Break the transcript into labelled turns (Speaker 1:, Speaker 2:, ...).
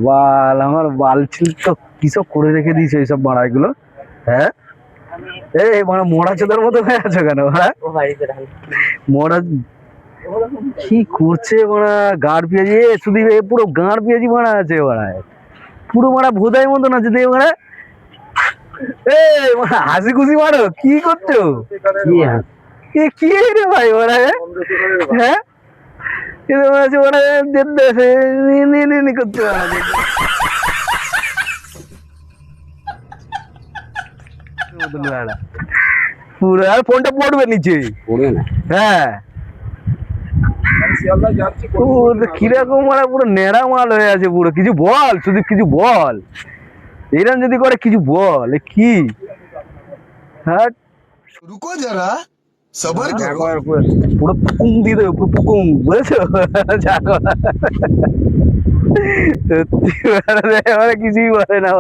Speaker 1: বাল আমার বাল ছিল তো কিসব করে রেখে দিয়েছে এইসব বাড়াইগুলো। হ্যাঁ এই মানে মরা চোদার মতো হয়ে আছে কেন? হ্যাঁ মরা কি করছে মারা? গাঁড় পেঁয়াজি শুধু পুরো গাঁড় পেঁয়াজি মারা আছে মারায়, পুরো মারা ভোদাই মতন আছে দিয়ে মারা। এই মারা হাসি খুশি মারো, কি করছো? কি রে ভাই মারা? হ্যাঁ করতে পুরো আর ফোনটা পড়বে নিচে, হ্যাঁ কিরকম মারা পুরো নেড়া মাল হয়ে আছে পুরো। কিছু বল, শুধু কিছু বল, এরকম যদি করে কিছু বল কি? হ্যাঁ
Speaker 2: रुको जरा सबर करो।
Speaker 1: পুরো পুকুং দিয়ে দেবে, পুরো পুকুং, বুঝেছো? সত্যি কিছুই বলে না।